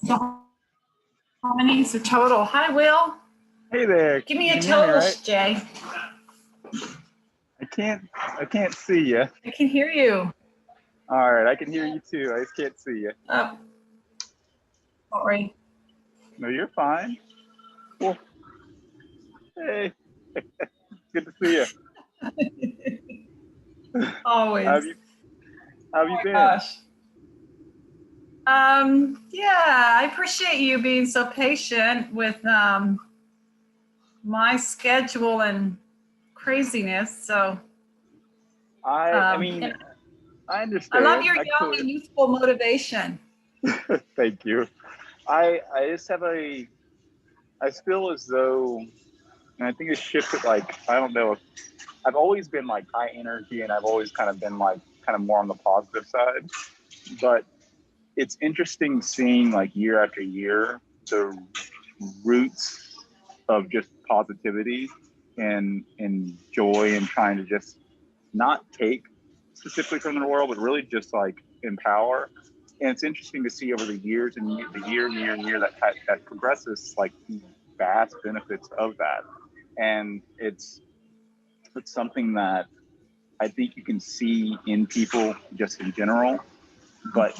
So how many is the total? Hi, Will. Hey there. Give me a Can you hear me, total, right? Jay. I can't see you. I can hear you. All right, I can hear you too. I just can't see you. Oh, sorry. No, you're fine. Well, hey, good to see you. Always. How have you Oh my been? gosh. Yeah, I appreciate you being so patient with my schedule and craziness. So I mean, and I I understand. love your young and youthful motivation. Thank you. I just have I feel as though, and I think it's shifted. Like, I don't know. I've always been like high energy, and I've always kind of been like kind of more on the positive side. But it's interesting seeing like year after year the roots of just positivity and joy and trying to just not take specifically from the world, but really just like empower. And it's interesting to see over the years and the year and year and year that progresses, like the vast benefits of that. And it's something that I think you can see in people just in general, but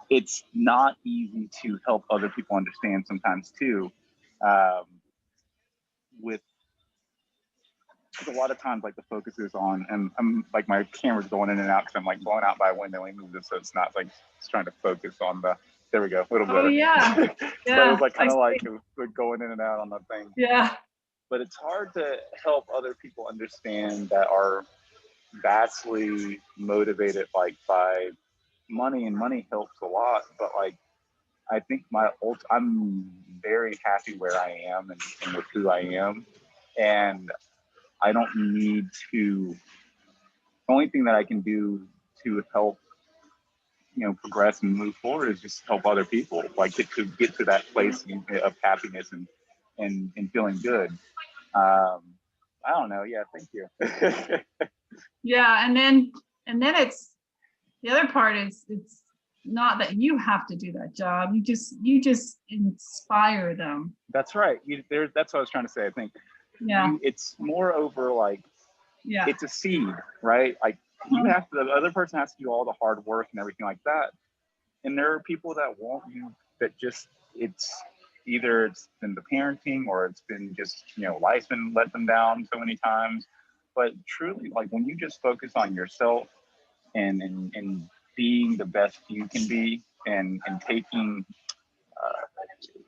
it's not easy to help other people understand sometimes too. Um, with a lot of times, like the focus is on, and I'm like my camera's going in and out because I'm like blowing out by a window and moving, so it's not like it's trying to focus on the. There we go, a little better. Oh yeah, But yeah. it was like kind of like going in and out on the thing. Yeah. But it's hard to help other people understand that are vastly motivated like by money, and money helps a lot, but like I think I'm very happy where I am and with who I am, and I don't need to. The only thing that I can do to help, progress and move forward is just help other people, like get to that place of happiness and feeling good. I don't know. Yeah, thank you. Yeah, and then it's the other part is it's not that you have to do that job. You just inspire them. That's right. That's what I was trying to say. I think it's more over like it's a seed, right? Like the other person has to do all the hard work and everything like that. And there are people that want you that just it's been the parenting or it's been just life's been let them down so many times. But truly, like when you just focus on yourself and being the best you can be and taking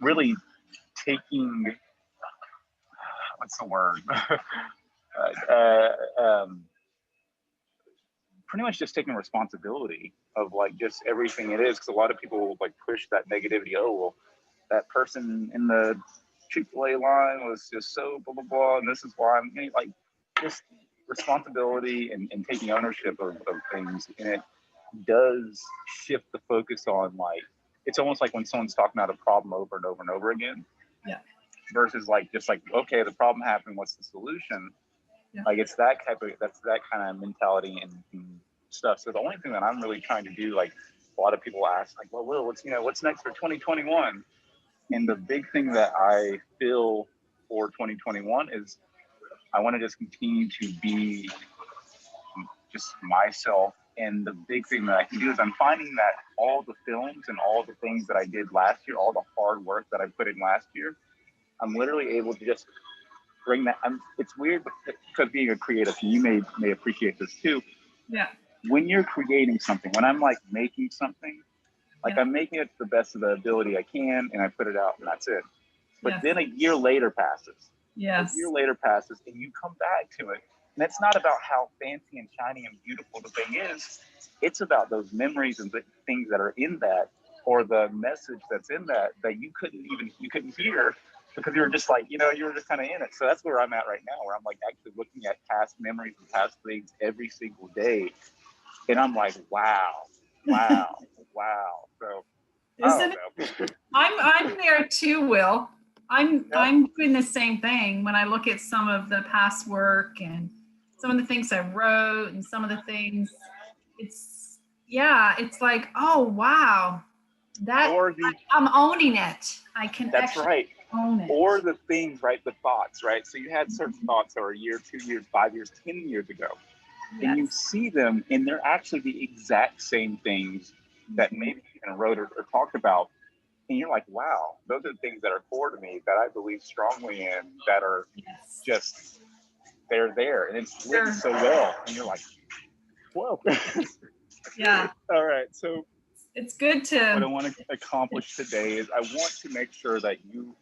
really taking what's the word pretty much just taking responsibility of like just everything it is, because a lot of people like push that negativity. Oh well, that person in the Chick-fil-A line was just so blah blah blah, and this is why I'm like just responsibility and taking ownership of things. And it does shift the focus on like it's almost like when someone's talking about a problem over and over and over again. Yeah. Versus like just like, okay, the problem happened, what's the solution? Yeah. Like it's that kind of mentality and stuff. So the only thing that I'm really trying to do, like a lot of people ask, like, well, Will, what's next for 2021? And the big thing that I feel for 2021 is I want to just continue to be just myself. And the big thing that I can do is I'm finding that all the films and all the things that I did last year, all the hard work that I put in last year, I'm literally able to just bring that. It's weird because being a creative, you may appreciate this too. Yeah. When you're creating something, when I'm like making something, like I'm making it to the best of the ability I can, and I put it out, and that's it. But then a year later passes. Yes. A year later passes, and you come back to it, and it's not about how fancy and shiny and beautiful the thing is. It's about those memories and the things that are in that, or the message that's in that you couldn't hear. Because you were just like, you were just kind of in it. So that's where I'm at right now, where I'm like actually looking at past memories and past things every single day. And I'm like, wow. So I'm there too, Will. I'm doing the same thing when I look at some of the past work and some of the things I wrote and some of the things it's like, oh wow. That or the I'm owning it. I can that's actually right. own it. Or the things, right? The thoughts, right? So you had certain thoughts that were a year, 2 years, 5 years, 10 years ago. And you Yes. see them, and they're actually the exact same things that maybe you even wrote or talked about. And you're like, wow, those are the things that are core to me, that I believe strongly in, that are Yes. just, they're there. And it's written Sure. so well. And you're like, whoa. Yeah. All right. So It's good what I to, want to accomplish today is I want to make sure that you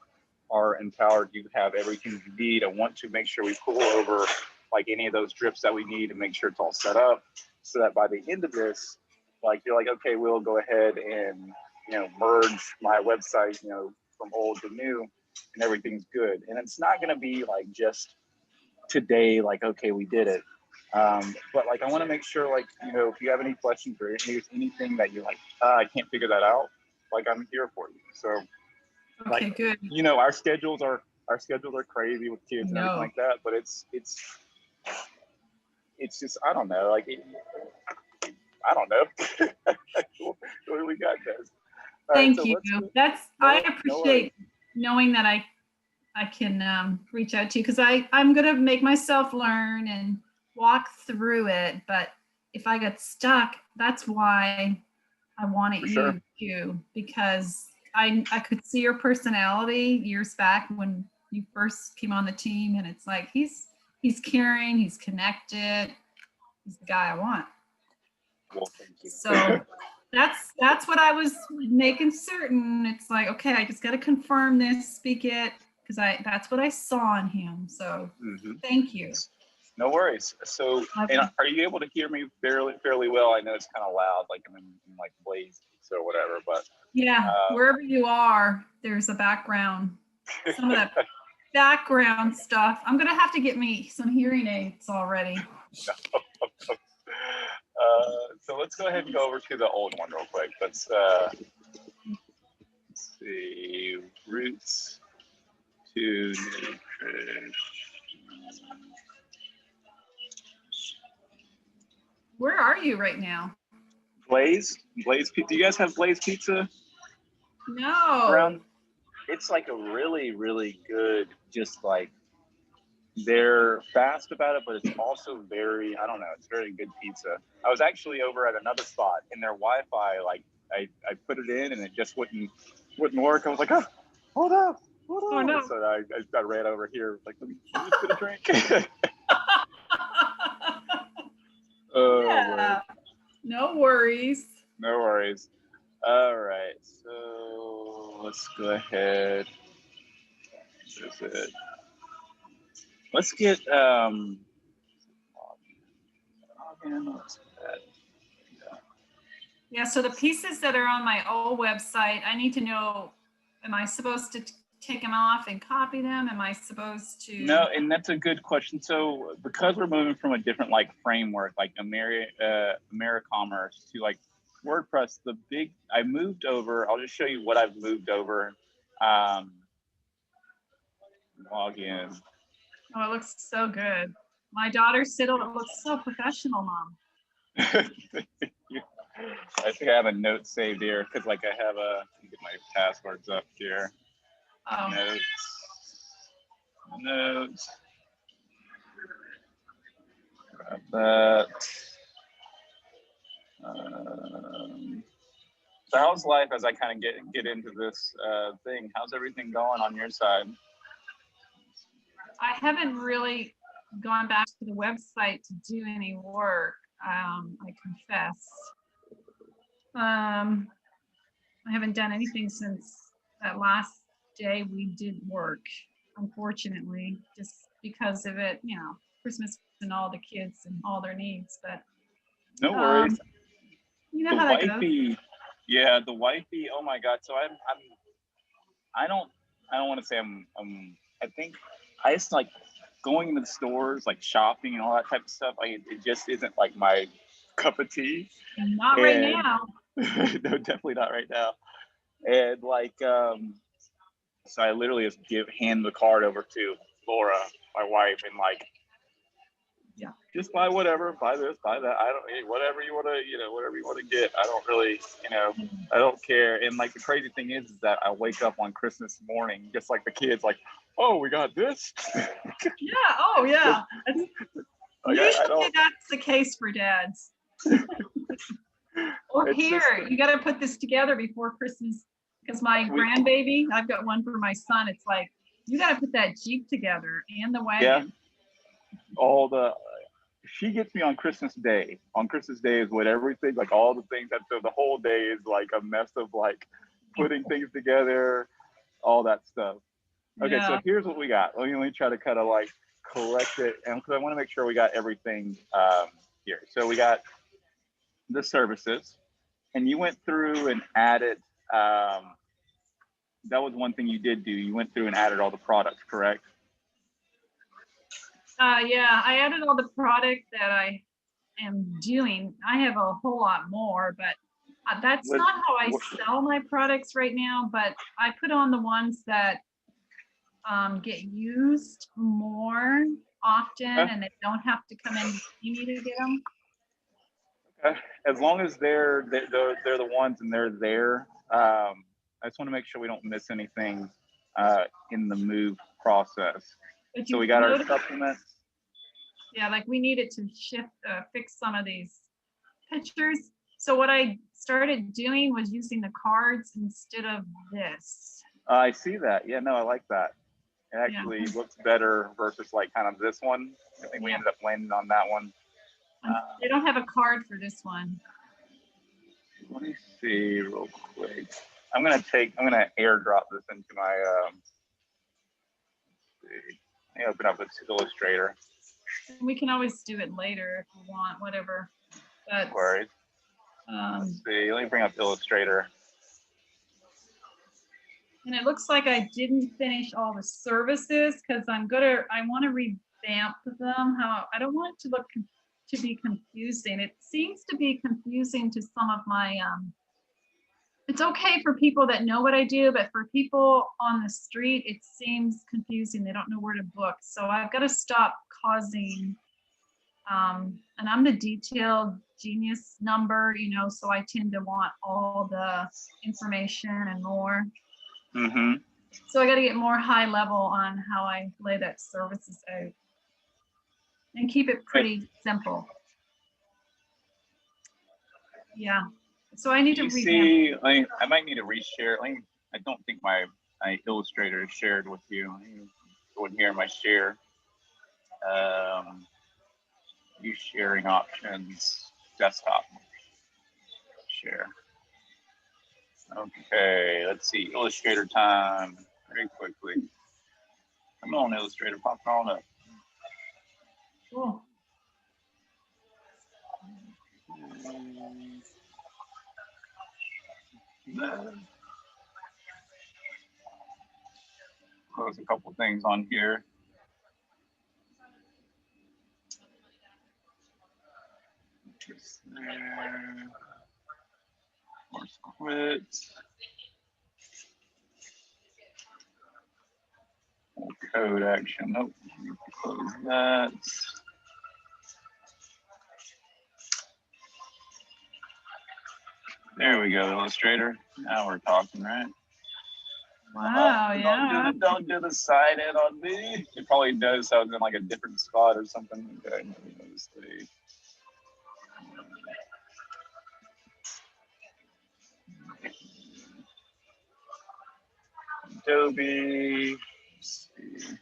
are empowered, you have everything you need. I want to make sure we pull over like any of those drips that we need to make sure it's all set up, so that by the end of this, like you're like, okay, we'll go ahead and merge my website, from old to new, and everything's good. And it's not going to be like just today, like, okay, we did it. But like I want to make sure, like, if you have any questions or anything that you're like, I can't figure that out, like I'm here for you. So okay, like, good. our schedules are crazy with kids and everything No. like that, but it's just, I don't know, like I don't know. What we got, guys? All right, Thank so you. let's go. I No worries. appreciate knowing that I can reach out to you, because I'm gonna make myself learn and walk through it. But if I get stuck, that's why I wanted For sure. you to, because I could see your personality years back when you first came on the team, and it's like he's caring, he's connected, he's the guy I want. Well, thank you. So that's what I was making certain. It's like, okay, I just got to confirm this, speak it, because that's what I saw in him. So thank you. No worries. So, and are you able to hear me fairly well? I know it's kind of loud, like I'm in like Blaze or whatever, but yeah, wherever you are, there's a background. Some of that background stuff. I'm gonna have to get me some hearing aids already. So let's go ahead and go over to the old one real quick. Let's see, roots to nutrition. Where are you right now? Blaze Pizza. Do you guys have Blaze Pizza? No. Around? It's like a really, really good, just like, they're fast about it, but it's also very, I don't know, it's very good pizza. I was actually over at another spot, and their Wi-Fi, like I put it in and it just wouldn't work. I was like, oh, hold up. Oh no. So I ran over here, like, let me just get a drink. Yeah. No worries. No worries. All right, so let's go ahead. This is it. Let's get yeah, so the pieces that are on my old website, I need to know, am I supposed to take them off and copy them? Am I supposed to? No, and that's a good question. So because we're moving from a different like framework, like AmeriCommerce to like WordPress, I moved over, I'll just show you what I've moved over. Log in. Oh, it looks so good. My daughter said, oh, it looks so professional, Mom. I think I have a note saved here because like I have get my passwords up here. Oh. Notes. Grab that. So how's life as I kind of get into this thing? How's everything going on your side? I haven't really gone back to the website to do any work. I confess. I haven't done anything since that last day we did work, unfortunately, just because of it, Christmas and all the kids and all their needs. But no worries. You know how that goes. Yeah, the wifey. Oh my God. So I don't want to say I think I just like going into the stores, like shopping and all that type of stuff. Like it just isn't like my cup of tea. Not right now. No, definitely not right now. And like, so I literally just hand the card over to Laura, my wife, and like Yeah. Just buy whatever, buy this, buy that. I don't, whatever you want to, whatever you want to get. I don't really, I don't care. And like the crazy thing is that I wake up on Christmas morning, just like the kids, like, oh, we got this. Yeah. Oh, yeah. Like, Usually that's the case for dads. Or here, you got to put this together before Christmas. Because my grandbaby, I've got one for my son. It's like, you got to put that Jeep together and the wagon. Yeah. She gets me on Christmas Day. On Christmas Day is what everything, like all the things the whole day is like a mess of like putting things together, all that stuff. Okay, so here's what we got. Let me try to kind of like collect it, and because I want to make sure we got everything here. So we got the services, and you went through and added. That was one thing you did do. You went through and added all the products, correct? Yeah, I added all the product that I am doing. I have a whole lot more, but that's not how I sell my products right now. But I put on the ones that get used more often, and they don't have to come in to see me to get them. Okay. As long as they're the ones and they're there. I just want to make sure we don't miss anything in the move process. So we got our supplements. Yeah, like we needed to fix some of these pictures. So what I started doing was using the cards instead of this. I see that. Yeah, no, I like that. It actually looks better versus like kind of this one. I think we ended up landing on that one. They don't have a card for this one. Let me see real quick. I'm gonna airdrop this into my let me open up this Illustrator. We can always do it later if you want, whatever. But no worries. Let's see. Let me bring up Illustrator. And it looks like I didn't finish all the services because I want to revamp them. I don't want it to be confusing. It seems to be confusing to some of my it's okay for people that know what I do, but for people on the street, it seems confusing. They don't know where to book. So I've got to stop causing, and I'm the detailed genius number, so I tend to want all the information and more. Mm-hmm. So I got to get more high level on how I lay that services out and keep it pretty simple. Yeah. So I need to see. I might need to reshare. I don't think my Illustrator is shared with you. Go in here in my share. Use sharing options. Desktop. Share. Okay. Let's see. Illustrator time. Very quickly. Come on, Illustrator. Pop on up. Cool. Close a couple things on here. Just there. Force quit. Code action. Nope. Close that. There we go, Illustrator. Now we're talking, right? Wow, yeah. Don't do the side in on me. It probably does, so it's in like a different spot or something. Okay, let's see. Adobe. Let's see.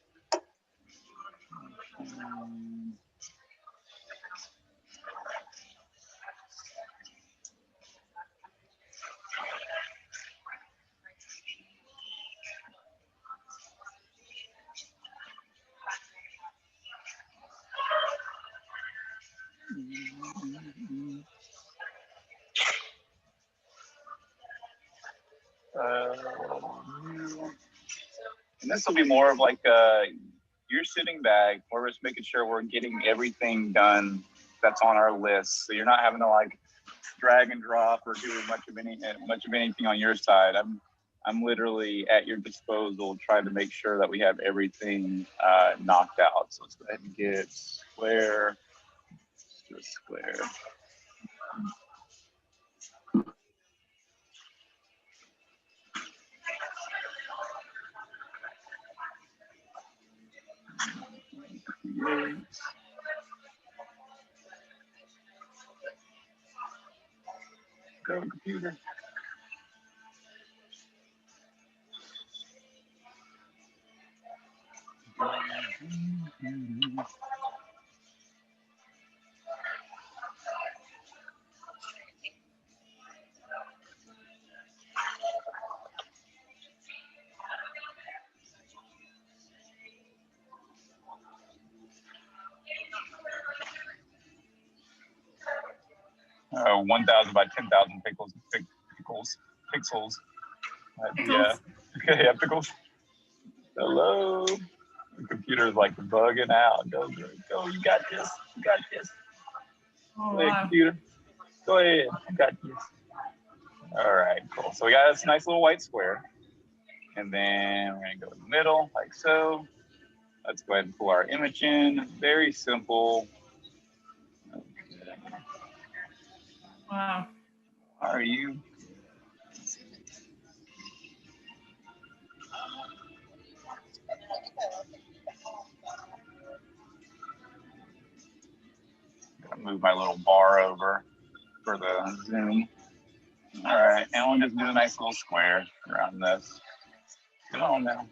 And this will be more of like you're sitting back, we're just making sure we're getting everything done that's on our list. So you're not having to like drag and drop or do much of anything on your side. I'm literally at your disposal, trying to make sure that we have everything knocked out. So let's go ahead and get square, just square. Go computer. Oh, 1,000 by 10,000 pixels. Yeah, okay, yeah, pickles. Hello. The computer's like bugging out. Go, you got this. You got this. Oh, Go ahead, wow. computer. Go ahead. You got this. All right, cool. So we got this nice little white square. And then we're going to go in the middle, like so. Let's go ahead and pull our image in. Very simple. Okay. Wow. Are you? Gonna move my little bar over for the zoom. All right, and we'll just do a nice little square around this. Come on now.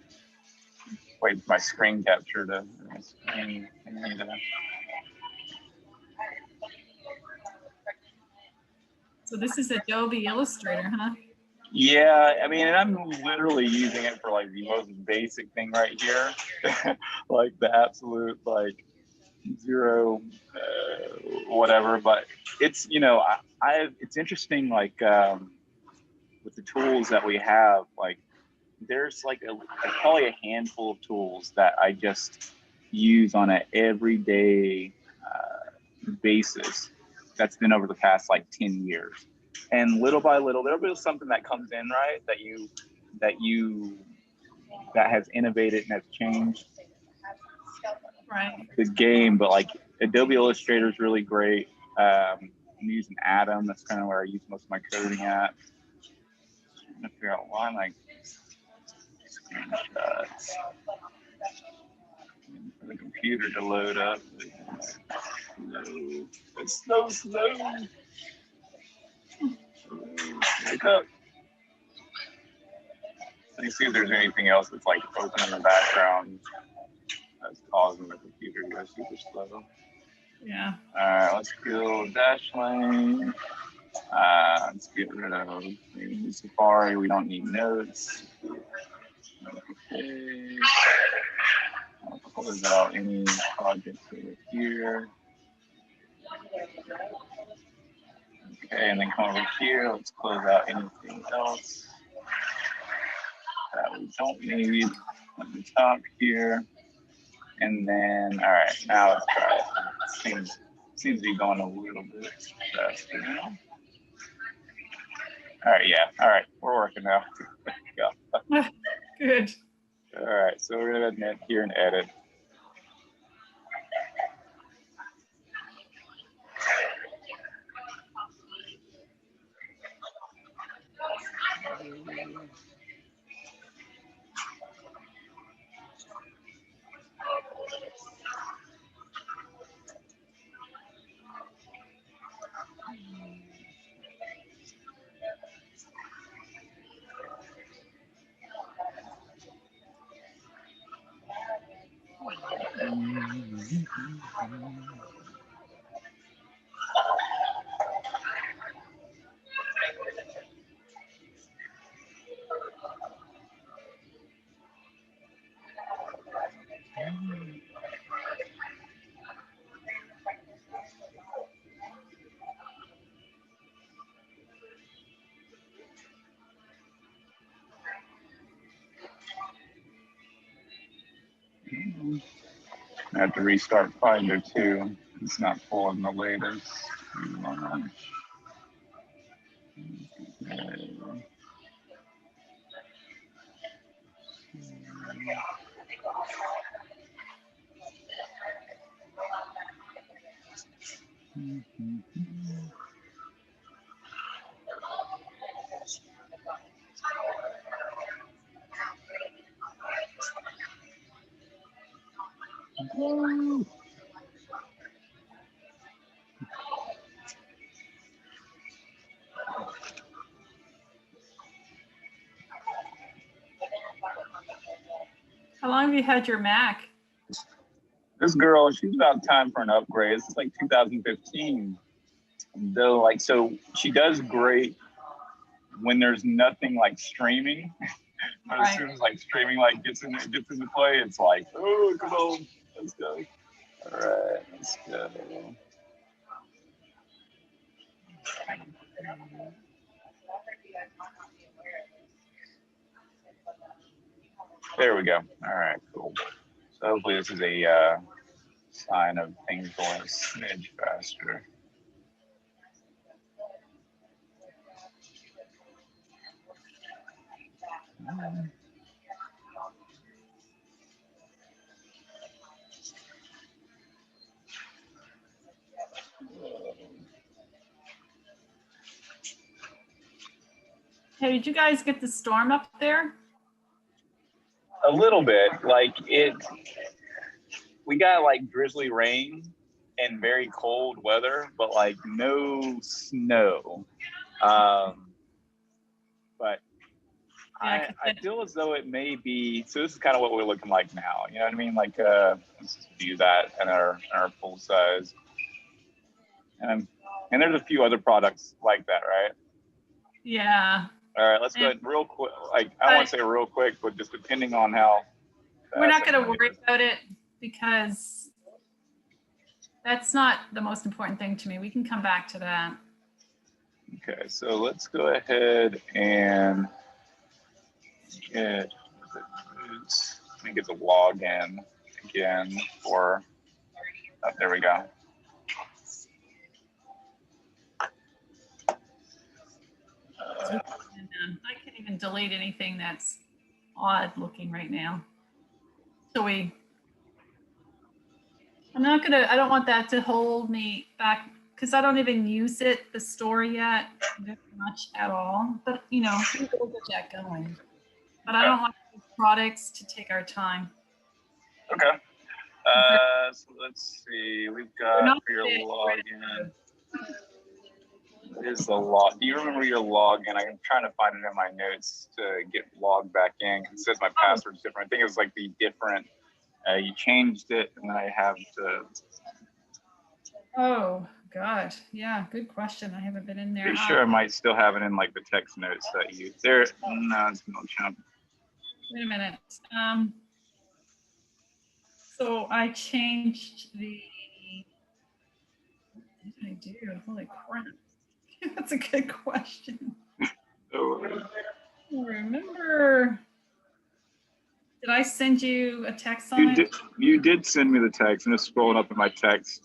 Wait for my screen capture to. So this is Adobe Illustrator, huh? Yeah, I mean, and I'm literally using it for like the most basic thing right here, like the absolute like zero whatever. But it's, you know, it's interesting, like with the tools that we have, like there's like probably a handful of tools that I just use on an everyday basis. That's been over the past like 10 years. And little by little, there'll be something that comes in, right? That has innovated and has changed the game. But like Adobe Illustrator is really great. I'm using Atom. That's kind of where I use most of my coding at. I'm trying to figure out why my screenshots. For the computer to load up. It's so slow. Wake up. Let me see if there's anything else that's like open in the background that's causing the computer to go super slow. Yeah. All right, let's go Dashlane. Let's get rid of maybe Safari. We don't need notes. Okay. I'll close out any projects over here. Okay, and then come over here. Let's close out anything else that we don't need at the top here. And then, all right, now let's try it. Seems to be going a little bit faster now. All right, yeah, all right, we're working now. Go. Good. All right, so we're gonna go here and edit. I have to restart Finder too. It's not pulling the latest. Okay. How long have you had your Mac? This girl, she's about time for an upgrade. It's like 2015. Though, like, so she does great when there's nothing like streaming. But as soon as like streaming like gets into play, it's like, oh, come on, let's go. All right, let's go. There we go. All right, cool. So hopefully this is a sign of things going a smidge faster. Hey, did you guys get the storm up there? A little bit, like we got like drizzly rain and very cold weather, but like no snow. But Yeah, I feel as though it may be, so this is kind of what we're looking like now. You know what I mean? Like, let's just view that in our full size. And there's a few other products like that, right? Yeah. All right, let's go ahead real quick. Like, I don't want to say real quick, but just depending on how. We're not going to worry about it because that's not the most important thing to me. We can come back to that. Okay, so let's go ahead and get, let me get the login again for, oh, there we go. I can't even delete anything that's odd looking right now. So I don't want that to hold me back because I don't even use the store yet very much at all. But you know, we'll get that going. But I don't want these products to take our time. Okay. So let's see. We've got for your login. What is the log? Do you remember your login? I'm trying to find it in my notes to get logged back in. It says my password's different. I think it was like the different. You changed it, and then I have to. Oh God, yeah, good question. I haven't been in there. Pretty sure I might still have it in like the text notes that you there. No, it's Mailchimp. Wait a minute. So I changed the. What did I do? Holy crap! That's a good question. So, I remember. Did I send you a text on it? You did send me the text. I'm just scrolling up in my text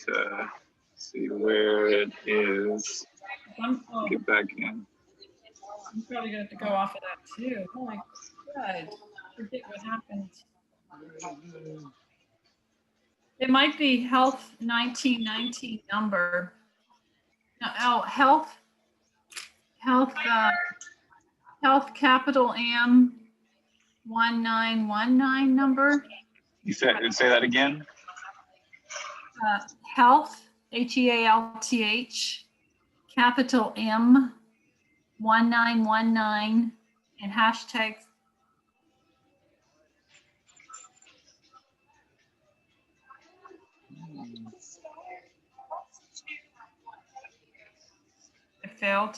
to see where it is. Get back in. I'm probably gonna have to go off of that too. Oh my God! Forget what happened. It might be health 1919 number. No, oh, health capital M 1919 number. You said say that again. Health HEALTH capital M 1919 and hashtag. It failed.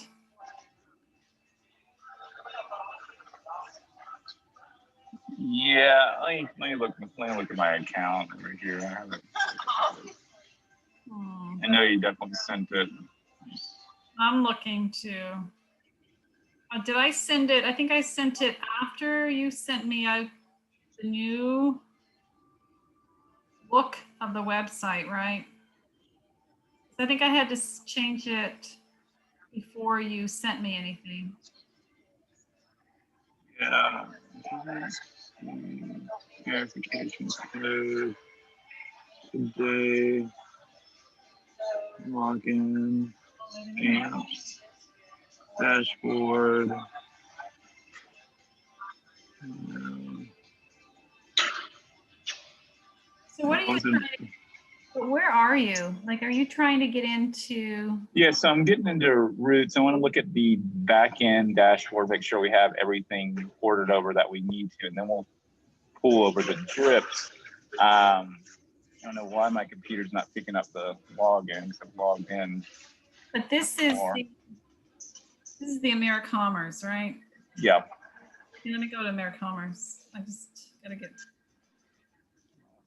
Yeah, let me look at my account over here. I know you definitely sent it. I'm looking to. Did I send it? I think I sent it after you sent me the new look of the website, right? I think I had to change it before you sent me anything. Yeah. Verification code today. Login, amps, dashboard. So what are you trying to, where are you? Like, are you trying to get into? Yeah, so I'm getting into roots. I want to look at the back end dashboard, make sure we have everything ordered over that we need to, and then we'll pull over the drips. I don't know why my computer's not picking up the login. So logged in. But this is the AmeriCommerce, right? Yeah. Let me go to AmeriCommerce. I just gotta get.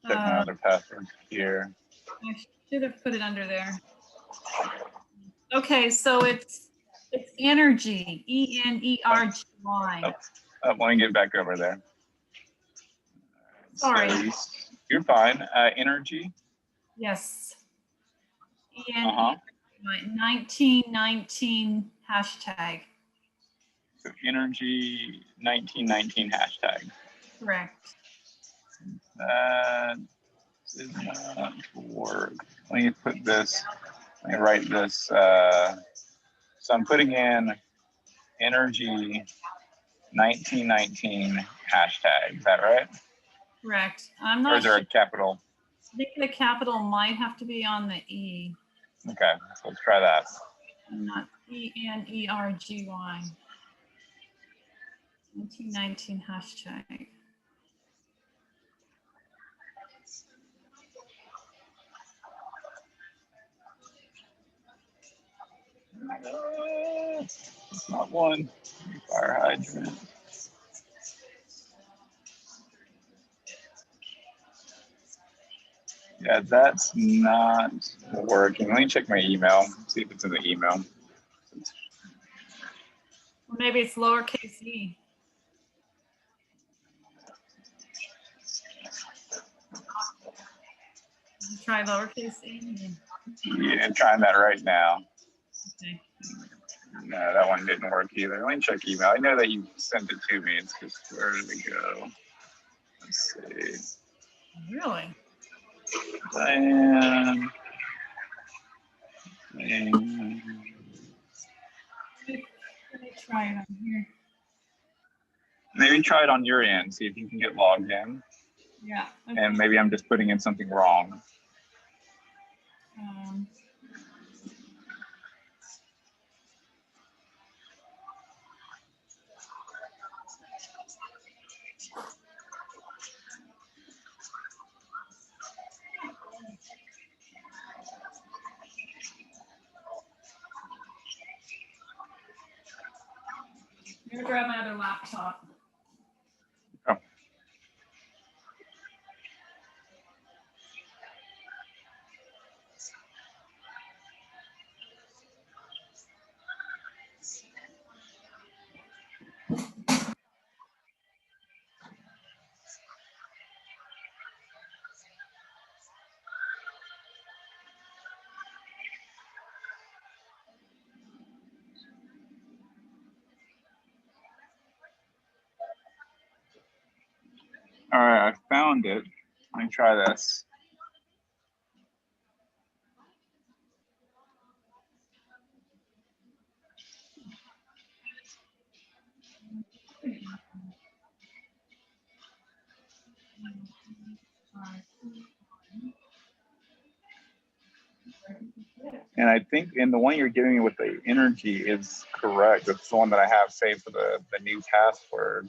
Check my other password here. I should have put it under there. Okay, so it's energy, ENERGY. Let me get back over there. Sorry. So you're fine. Energy. Yes. ENERGY 1919 hashtag. So energy 1919 hashtag. Correct. That did not work. Let me put this. Let me write this. So I'm putting in energy 1919 hashtag. Is that right? Correct. I'm not. Or is there a capital? I think the capital might have to be on the E. Okay, so let's try that. Not ENERGY. 1919 hashtag. It's not one. Fire hydrant. Yeah, that's not working. Let me check my email, see if it's in the email. Or maybe it's lowercase e. Try lowercase e. Yeah, I'm trying that right now. Okay. No, that one didn't work either. Let me check email. I know that you sent it to me. It's just, where did we go? Let's see. Really? Diane. Let me try it on here. Maybe try it on your end. See if you can get logged in. Yeah. Okay. And maybe I'm just putting in something wrong. I'm gonna grab my other laptop. Oh. All right, I found it. Let me try this. And I think in the one you're giving me with the energy is correct. It's the one that I have saved for the new password.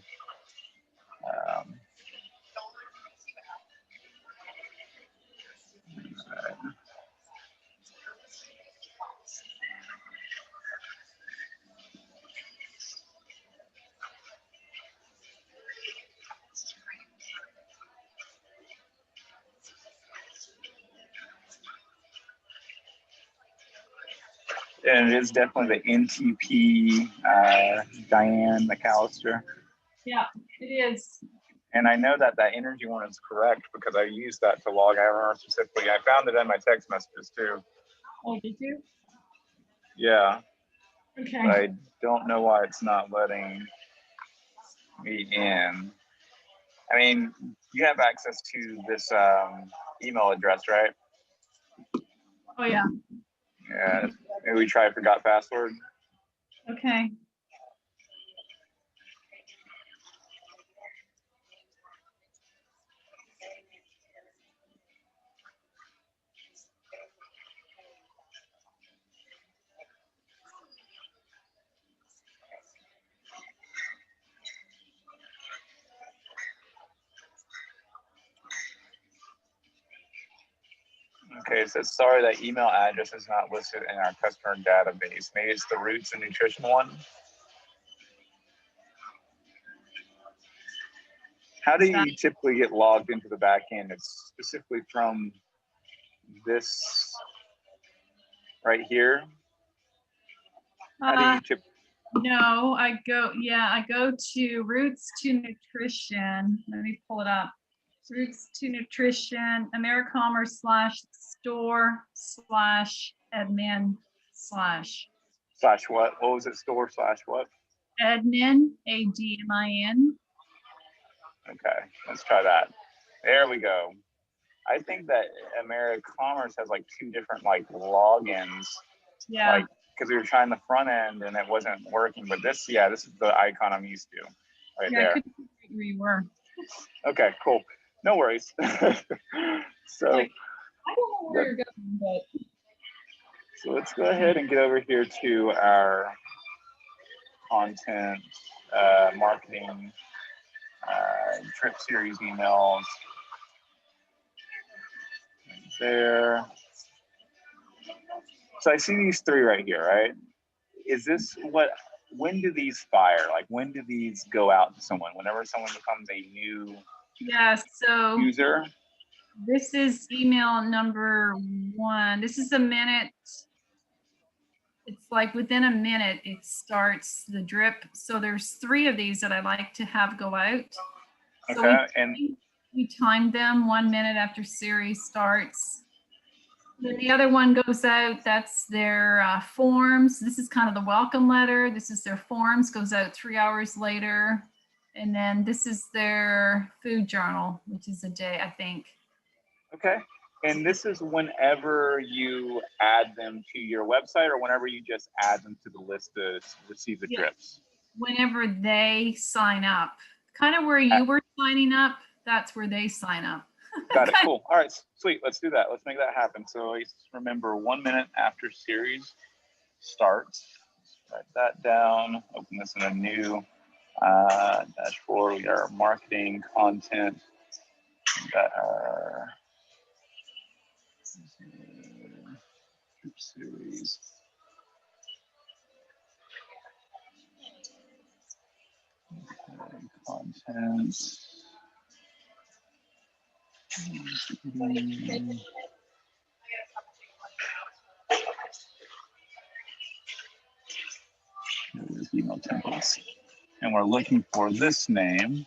And it is definitely the NTP Diane McAllister. Yeah, it is. And I know that that energy one is correct because I used that to log. I remember specifically. I found it in my text messages too. Oh, did you? Yeah. Okay. But I don't know why it's not letting me in. I mean, you have access to this email address, right? Oh, yeah. Yeah, maybe we try forgot password. Okay. Okay, it says, sorry, that email address is not listed in our customer database. Maybe it's the Roots and Nutrition one. How do you typically get logged into the back end? It's specifically from this right here. How do you typically? No, I go to Roots to Nutrition. Let me pull it up. Roots to Nutrition, AmeriCommerce/store/admin/ Slash what? What was it? Store slash what? admin, ADMIN. Okay, let's try that. There we go. I think that AmeriCommerce has like two different like logins. Yeah. Like, because we were trying the front end and it wasn't working, but this, yeah, this is the icon I'm used to right there. I couldn't figure where you were. Okay, cool. No worries. So like, I don't know where you're going, but. So let's go ahead and get over here to our content, marketing, trip series emails. Right there. So I see these three right here, right? Is this when do these fire? Like, when do these go out to someone? Whenever someone becomes a new user? This is email number 1. This is a minute. It's like within a minute, it starts the drip. So there's 3 of these that I like to have go out. So okay, and we timed them 1 minute after series starts. Then the other one goes out, that's their forms. This is kind of the welcome letter. This is their forms, goes out 3 hours later. And then this is their food journal, which is a day, I think. Okay. And this is whenever you add them to your website or whenever you just add them to the list to receive the drips? Whenever they sign up. Kind of where you were signing up, that's where they sign up. Got it. Cool. All right. Sweet. Let's do that. Let's make that happen. So remember 1 minute after series starts. Write that down. Open this in a new dashboard. We got our marketing content. We got our trip series. Okay, content. There's email templates. And we're looking for this name.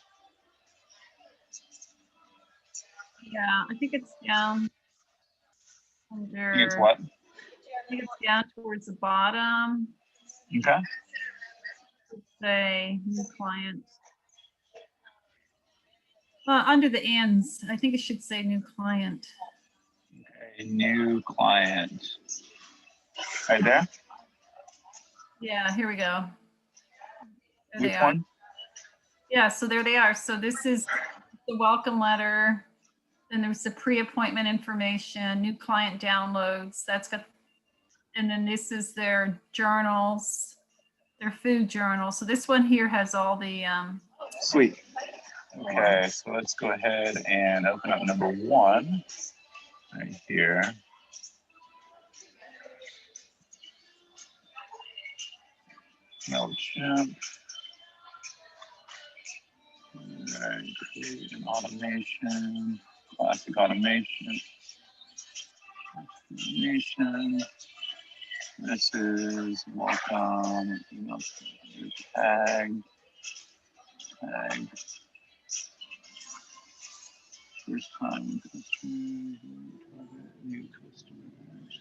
Yeah, I think it's down under. It's what? I think it's down towards the bottom. Okay. Say new client. Under the ends, I think it should say new client. Okay, new client. Right there? Yeah, here we go. There Which they are. one? Yeah, so there they are. So this is the welcome letter. Then there's the pre-appointment information, new client downloads. That's got, and then this is their journals, their food journal. So this one here has all the Sweet. Okay, so let's go ahead and open up number 1 right here. Mailchimp. All right, create an automation, classic automation. This is welcome, email tag. First time customers, new customers.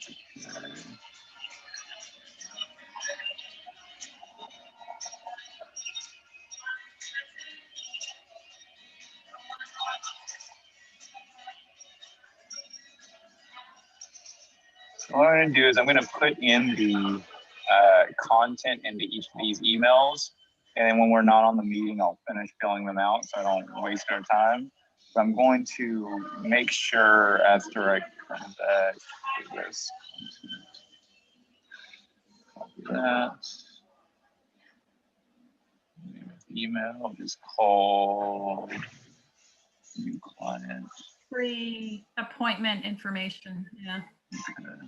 So what I'm going to do is I'm going to put in the content into each of these emails. And then when we're not on the meeting, I'll finish filling them out so I don't waste our time. But I'm going to make sure after I come back to this, copy that. Email is called new client. Pre-appointment information, yeah. Okay.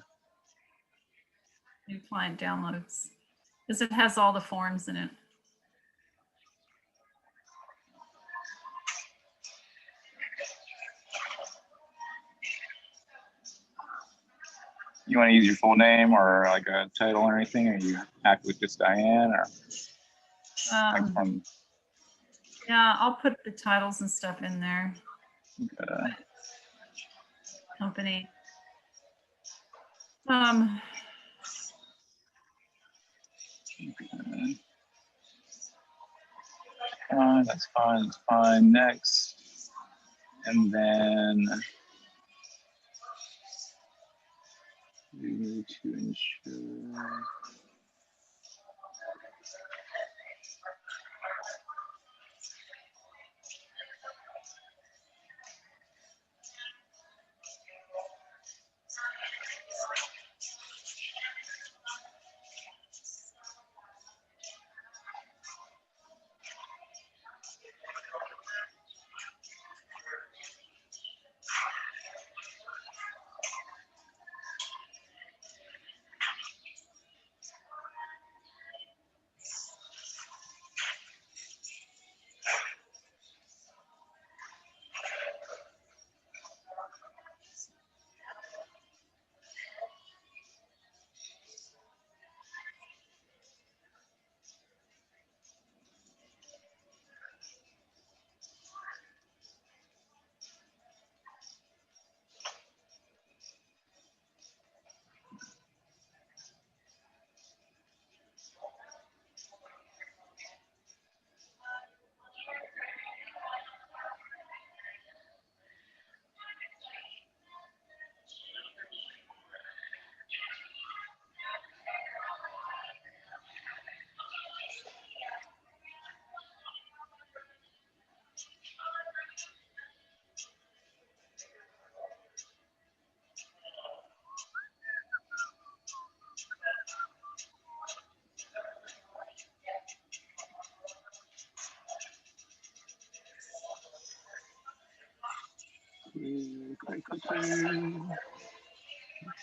New client downloads, because it has all the forms in it. You want to use your full name or like a title or anything? Or you act with just Diane or like from? Yeah, I'll put the titles and stuff in there. Okay. Company. Okay. That's fine. That's fine. Next, and then we need to ensure.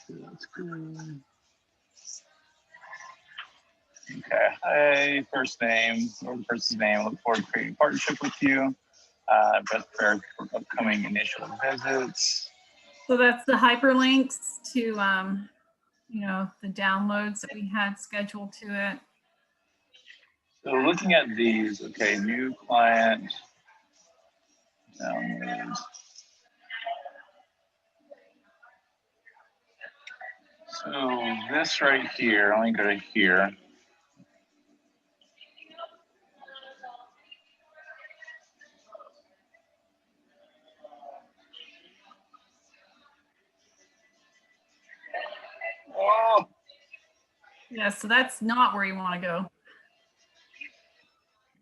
That's good. Okay. Hey, first name, or the person's name. I look forward to creating a partnership with you. Best prayer for upcoming initial visits. So that's the hyperlinks to, you know, the downloads that we had scheduled to it. So looking at these, okay, new client downloads. So this right here, let me go to here. Oh, Yeah, so that's not where you want to go.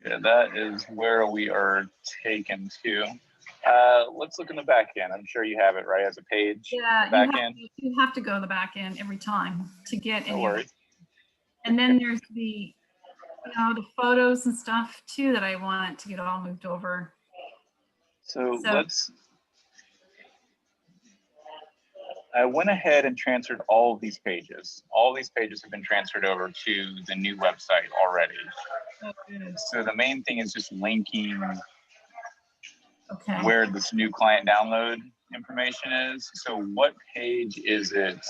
yeah, that is where we are taken to. Let's look in the back end. I'm sure you have it right as a page. Yeah, back end. you have to go to the back end every time to get No any. worries. And then there's the, you know, the photos and stuff too that I want to get all moved over. So let's. I went ahead and transferred all of these pages. All these pages have been transferred over to the new website already. Oh, good. So the main thing is just linking Okay. where this new client download information is. So what page is it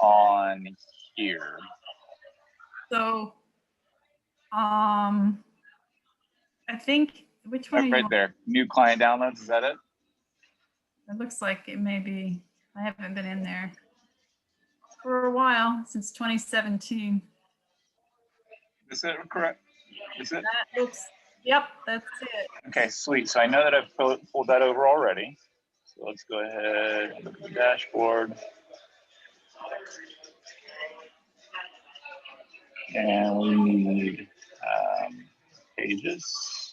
on here? So, I think, which one? Right there, new client downloads, is that it? It looks like it may be. I haven't been in there. for a while, since 2017. Is that correct? Is it? That looks, yep, that's it. Okay, sweet. So I know that I've pulled that over already. So let's go ahead and look at the dashboard. And we need pages.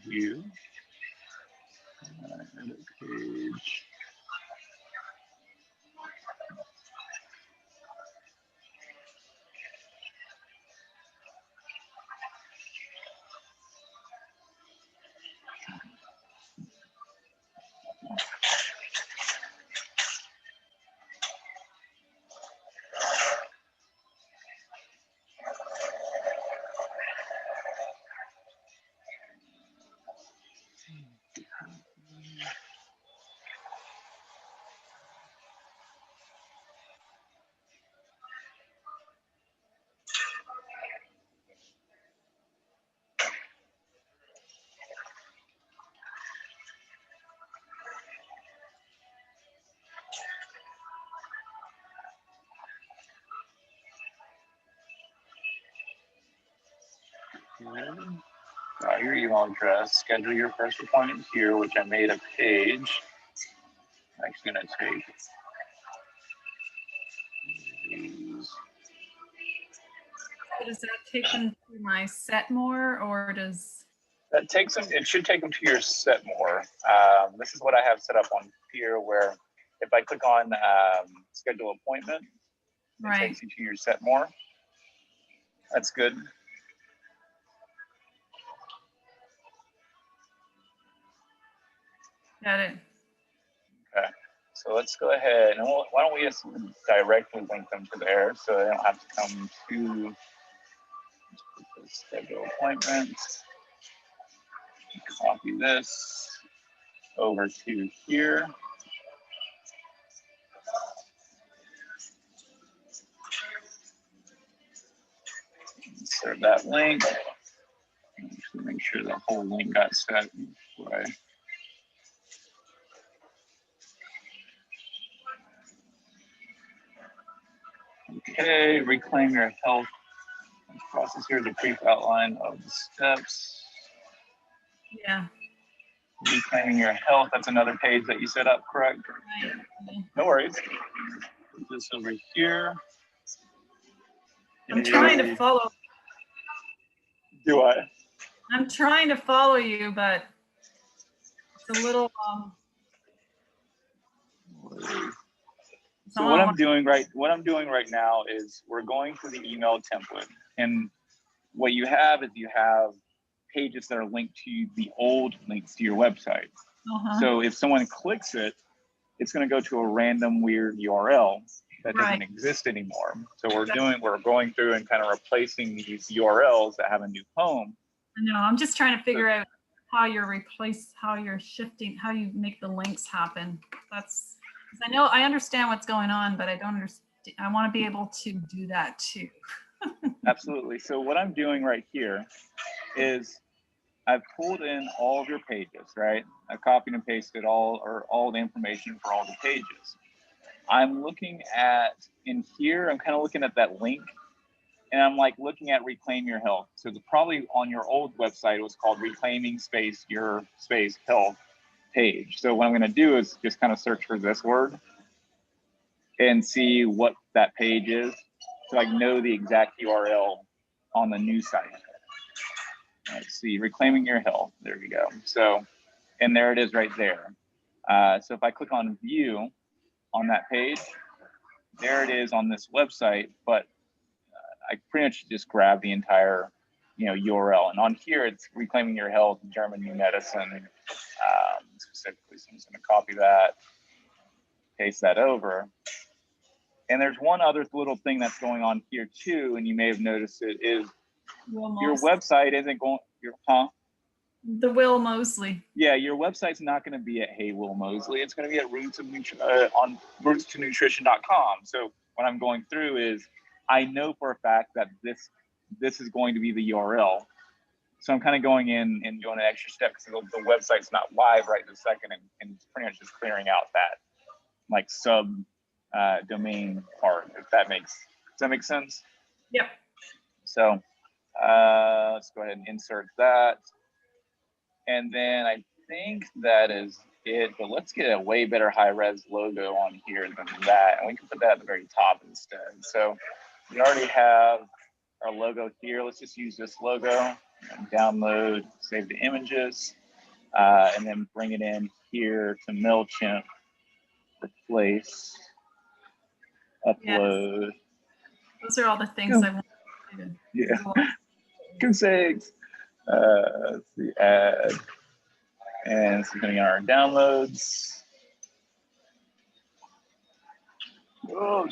View. Edit page. Your email address, schedule your first appointment here, which I made a page. I'm actually going to take these. So does that take them to my set more, or does? That takes them, it should take them to your set more. This is what I have set up on here, where if I click on schedule appointment, it takes you to your set more. That's good. Got it. Okay, so let's go ahead and why don't we just directly link them to there so they don't have to come to schedule appointment. Copy this over to here. Insert that link. Make sure the whole link got set right. Okay, reclaim your health. Process here is a brief outline of the steps. Yeah. Reclaiming your health, that's another page that you set up, correct? Right. No worries. Put this over here. I'm trying to follow. Do I? I'm trying to follow you, but it's a little So what I'm doing right now is we're going to the email template, and what you have is you have pages that are linked to the old links to your website. So if someone clicks it, it's going to go to a random weird URL that doesn't exist anymore. So we're going through and kind of replacing these URLs that have a new home. I know. I'm just trying to figure out how you're shifting, how you make the links happen. That's because I understand what's going on, but I don't understand. I want to be able to do that too. Absolutely. So what I'm doing right here is I've pulled in all of your pages, right? I copied and pasted all the information for all the pages. I'm looking at in here, I'm kind of looking at that link, and I'm like looking at reclaim your health. So it's probably on your old website, it was called reclaiming your health page. So what I'm going to do is just kind of search for this word and see what that page is, so I know the exact URL on the new site. Let's see, reclaiming your health. There we go. So, and there it is right there. So if I click on view on that page, there it is on this website, but I pretty much just grab the entire, URL. And on here, it's reclaiming your health, German new medicine, specifically. So I'm just going to copy that, paste that over. And there's one other little thing that's going on here too, and you may have noticed it, is your website isn't going, The Will Mosley. Yeah, your website's not going to be at Hey Will Mosley. It's going to be at on roots2nutrition.com. So what I'm going through is, I know for a fact that this is going to be the URL. So I'm kind of going in and doing an extra step because the website's not live right this second, and it's pretty much just clearing out that like sub domain part. Does that make sense? Yep. So let's go ahead and insert that. And then I think that is it, but let's get a way better high-res logo on here than that. And we can put that at the very top instead. So we already have our logo here. Let's just use this logo and download, save the images, and then bring it in here to Mailchimp, replace, upload. Yes. Those are all the things I want to do. Yeah. Configs. Let's see, add. And it's going on our downloads. Oh,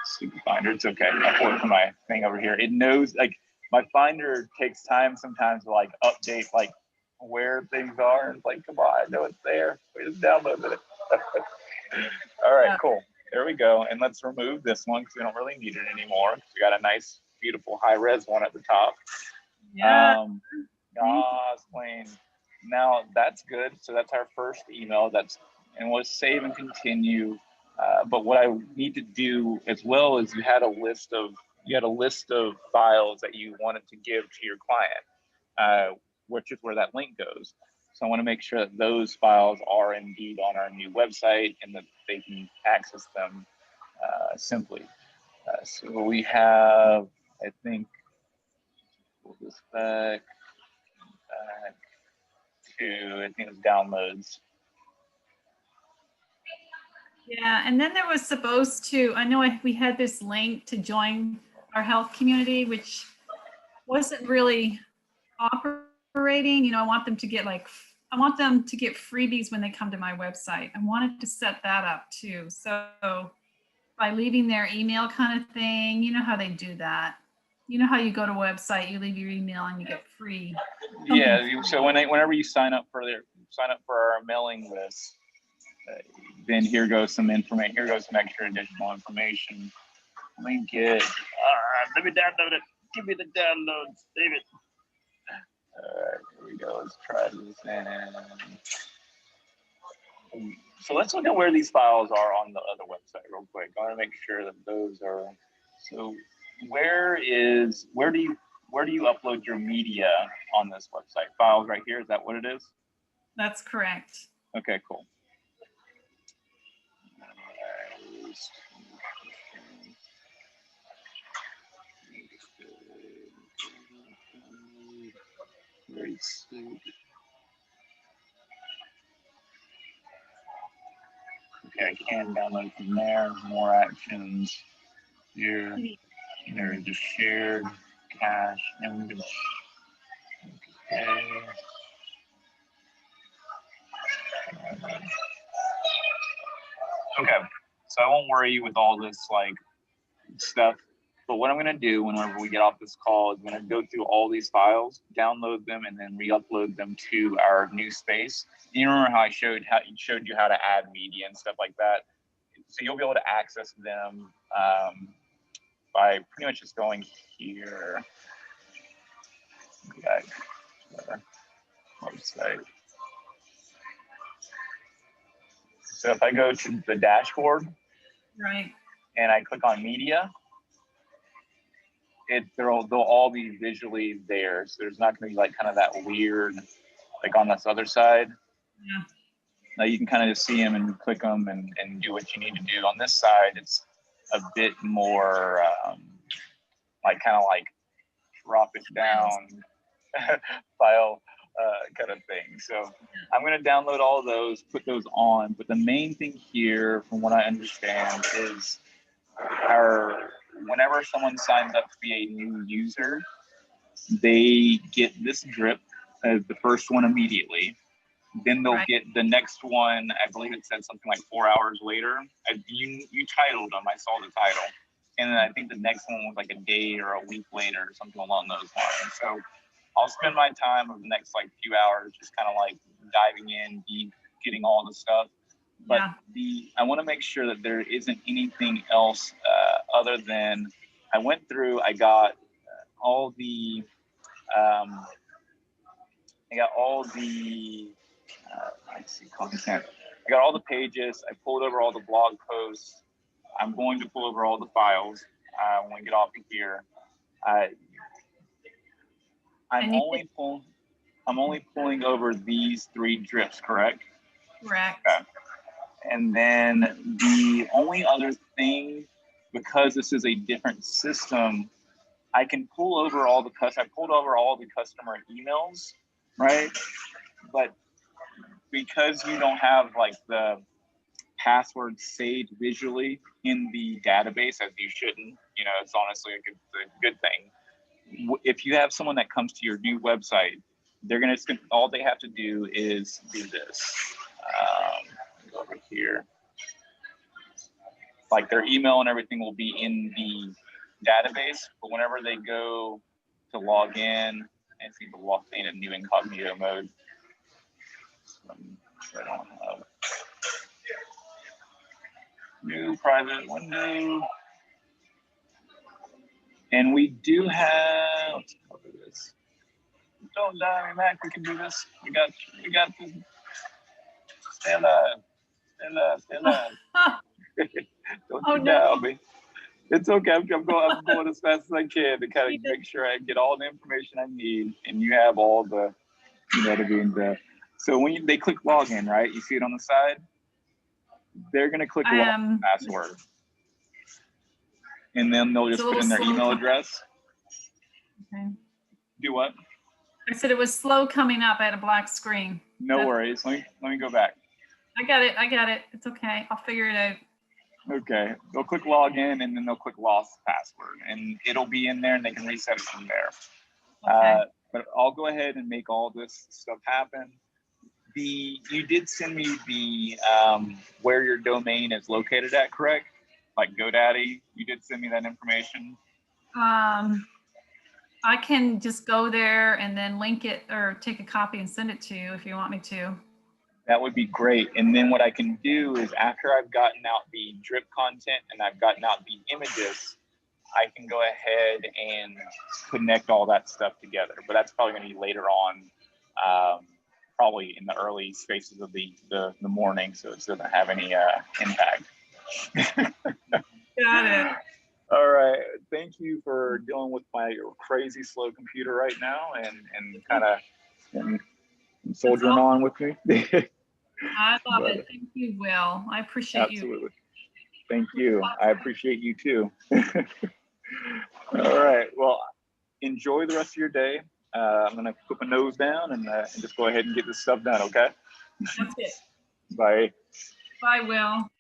stupid Finder. It's okay. I'll pull it from my thing over here. It knows, like, my Finder takes time sometimes to like update like where things are. It's like, come on, I know it's there. We just downloaded it. All right, cool. There we go. And let's remove this one because we don't really need it anymore. We got a nice, beautiful high-res one at the top. Yeah. Plain. Now that's good. So that's our first email. And we'll save and continue. But what I need to do as well is you had a list of files that you wanted to give to your client, which is where that link goes. So I want to make sure that those files are indeed on our new website and that they can access them simply. So we have, I think, pull this back to, I think it was downloads. Yeah, and then there was supposed to, I know we had this link to join our health community, which wasn't really operating. You know, I want them to get freebies when they come to my website. I wanted to set that up too. So by leaving their email kind of thing, you know how they do that. You know how you go to a website, you leave your email and you get free. Yeah, so whenever you sign up for our mailing list, then here goes some information. Here goes some extra additional information. Let me download it. Give me the downloads, David. All right, here we go. Let's try this. So let's look at where these files are on the other website real quick. I want to make sure that those are. So where do you upload your media on this website? Files right here. Is that what it is? That's correct. Okay, cool. Okay, I can download from there. More actions here. There, just shared cache image. Okay. Okay, so I won't worry you with all this like stuff. But what I'm going to do whenever we get off this call is I'm going to go through all these files, download them, and then re-upload them to our new space. You remember how I showed you how to add media and stuff like that? So you'll be able to access them by pretty much just going here. Okay, website. So if I go to the dashboard, right, and I click on media, they'll all be visually there. So there's not going to be like kind of that weird, like on this other side. Yeah. Now you can kind of just see them and click them and do what you need to do. On this side, it's a bit more like kind of like drop it down file kind of thing. So I'm going to download all of those, put those on. But the main thing here, from what I understand, is whenever someone signs up to be a new user, they get this drip as the first one immediately. Then they'll get the next one. I believe it said something like 4 hours later. You titled them. I saw the title. And then I think the next one was like a day or a week later or something along those lines. So I'll spend my time over the next like few hours just kind of like diving in, getting all the stuff. But I want to make sure that there isn't anything else other than I went through, I got all the, let's see, content. I got all the pages. I pulled over all the blog posts. I'm going to pull over all the files when we get off of here. I'm only pulling over these 3 drips, correct? Correct. Okay. And then the only other thing, because this is a different system, I can pull over I pulled over all the customer emails, right? But because you don't have like the password saved visually in the database, as you shouldn't, it's honestly a good thing. If you have someone that comes to your new website, all they have to do is do this. Over here, like their email and everything will be in the database, but whenever they go to log in, and see the log in a new incognito mode. I don't have new private window. And we do have, let's cover this. Don't die, Mac, we can do this. We got this. Stay alive. Don't down me. It's okay. I'm going as fast as I can to kind of make sure I get all the information I need, and you have all the, So when they click login, right? You see it on the side. They're gonna click login password, and then they'll just put in their email address. Okay. Do what? I said it was slow coming up. I had a black screen. No worries. Let me go back. I got it. It's okay. I'll figure it out. Okay. They'll click login and then they'll click lost password, and it'll be in there and they can reset it from there. Okay. But I'll go ahead and make all this stuff happen. You did send me the where your domain is located at, correct? Like GoDaddy. You did send me that information. I can just go there and then link it or take a copy and send it to you if you want me to. That would be great. And then what I can do is after I've gotten out the drip content and I've gotten out the images, I can go ahead and connect all that stuff together. But that's probably going to be later on, probably in the early spaces of the morning, so it doesn't have any impact. Got it. All right. Thank you for dealing with my crazy slow computer right now and kind of soldiering on with me. I love it. Thank you, Will. I appreciate you. Absolutely. Thank you. I appreciate you too. All right. Well, enjoy the rest of your day. I'm going to put my nose down and just go ahead and get this stuff done, okay? That's it. Bye. Bye, Will.